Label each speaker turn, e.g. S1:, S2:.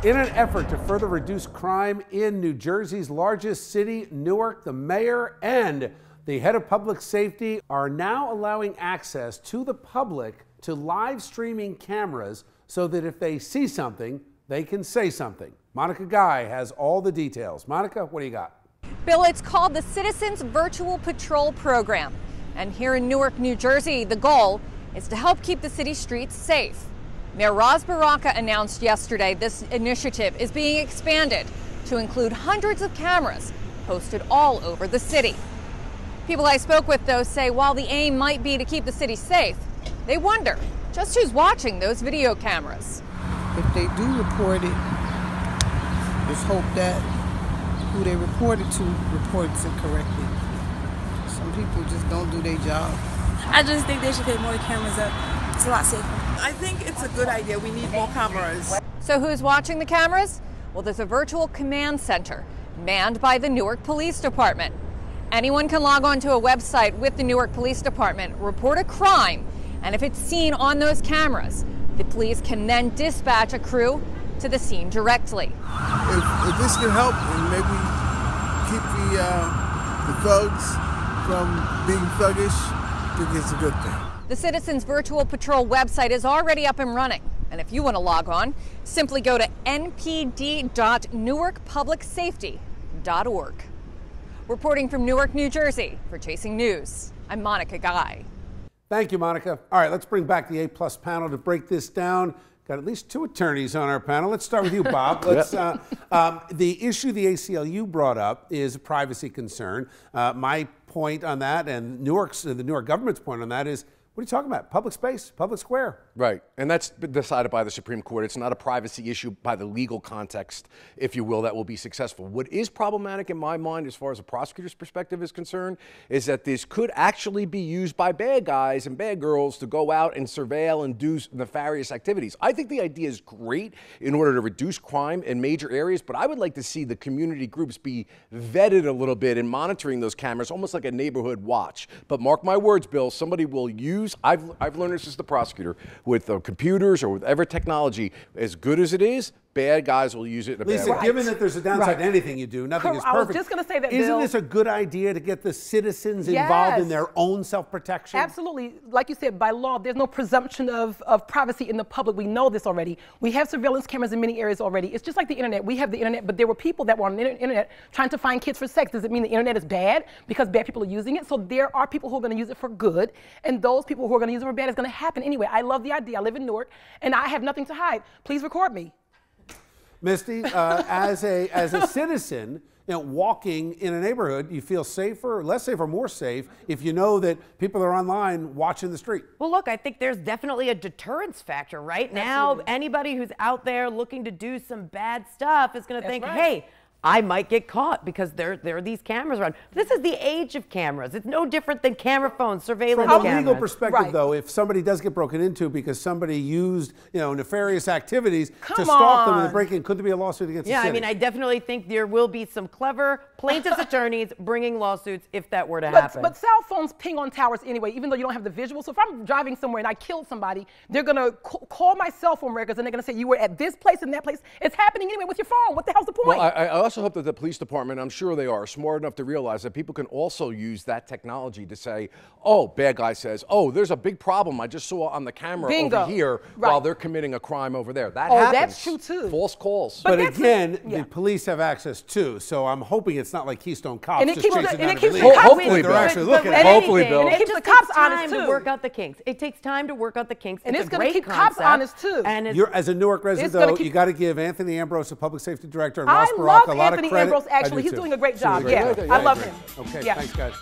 S1: In an effort to further reduce crime in New Jersey's largest city, Newark, the mayor and the head of public safety are now allowing access to the public to live streaming cameras so that if they see something, they can say something. Monica Guy has all the details. Monica, what do you got?
S2: Bill, it's called the Citizens Virtual Patrol Program. And here in Newark, New Jersey, the goal is to help keep the city streets safe. Mayor Ras Baraka announced yesterday this initiative is being expanded to include hundreds of cameras posted all over the city. People I spoke with, though, say while the aim might be to keep the city safe, they wonder just who's watching those video cameras.
S3: If they do report it, just hope that who they reported to reports it correctly. Some people just don't do their job.
S4: I just think they should put more cameras up. It's a lot safer.
S5: I think it's a good idea. We need more cameras.
S2: So who's watching the cameras? Well, there's a virtual command center manned by the Newark Police Department. Anyone can log on to a website with the Newark Police Department, report a crime, and if it's seen on those cameras, the police can then dispatch a crew to the scene directly.
S6: If this can help and maybe keep the thugs from being thuggish, I think it's a good thing.
S2: The Citizens Virtual Patrol website is already up and running. And if you want to log on, simply go to npd.newarkpublicsafety.org. Reporting from Newark, New Jersey, for Chasing News, I'm Monica Guy.
S1: Thank you, Monica. All right, let's bring back the A-plus panel to break this down. Got at least two attorneys on our panel. Let's start with you, Bob. The issue the ACLU brought up is a privacy concern. My point on that and the Newark government's point on that is, what are you talking about? Public space, public square.
S7: Right, and that's been decided by the Supreme Court. It's not a privacy issue by the legal context, if you will, that will be successful. What is problematic in my mind, as far as a prosecutor's perspective is concerned, is that this could actually be used by bad guys and bad girls to go out and surveil and do nefarious activities. I think the idea is great in order to reduce crime in major areas, but I would like to see the community groups be vetted a little bit in monitoring those cameras, almost like a neighborhood watch. But mark my words, Bill, somebody will use, I've learned this as the prosecutor, with computers or with whatever technology, as good as it is, bad guys will use it in a bad way.
S1: Lisa, given that there's a downside to anything you do, nothing is perfect.
S5: I was just going to say that,
S1: Isn't
S5: Bill,
S1: this a good idea to get the citizens involved in their own self-protection?
S5: Absolutely. Like you said, by law, there's no presumption of privacy in the public. We know this already. We have surveillance cameras in many areas already. It's just like the internet. We have the internet, but there were people that were on the internet trying to find kids for sex. Does it mean the internet is bad because bad people are using it? So there are people who are going to use it for good, and those people who are going to use it for bad is going to happen anyway. I love the idea. I live in Newark, and I have nothing to hide. Please record me.
S1: Misty, as a citizen, walking in a neighborhood, you feel safer, less safe, or more safe if you know that people are online watching the street?
S8: Well, look, I think there's definitely a deterrence factor. Right now, anybody who's out there looking to do some bad stuff is going to think, hey, I might get caught because there are these cameras around. This is the age of cameras. It's no different than camera phones, surveillance cameras.
S1: From a legal perspective, though, if somebody does get broken into because somebody used, nefarious activities to stalk them and to break in, could there be a lawsuit against the city?
S8: I mean, I definitely think there will be some clever plaintiffs' attorneys bringing lawsuits if that were to happen.
S5: But cell phones ping on towers anyway, even though you don't have the visual. So if I'm driving somewhere and I killed somebody, they're going to call my cell phone records and they're going to say you were at this place and that place. It's happening anyway with your phone. What the hell's the point?
S7: Well, I also hope that the police department, I'm sure they are smart enough to realize that people can also use that technology to say, oh, bad guy says, oh, there's a big problem I just saw on the camera over here while they're committing a crime over there. That happens.
S5: That's true too.
S7: False calls.
S1: But again, the police have access too, so I'm hoping it's not like Keystone Cops just chasing down the police.
S7: Hopefully,
S1: they're actually looking
S7: at it. Hopefully, Bill.
S5: And it keeps the cops honest too.
S8: To work out the kinks. It takes time to work out the kinks.
S5: And it's
S8: going to
S5: keep cops honest too.
S1: And as a Newark resident, though, you got to give Anthony Ambrose, the public safety director, and Ras Baraka a lot of credit.
S5: I love Anthony Ambrose, actually. He's doing a great job. Yeah, I love him.
S1: Okay, thanks, guys.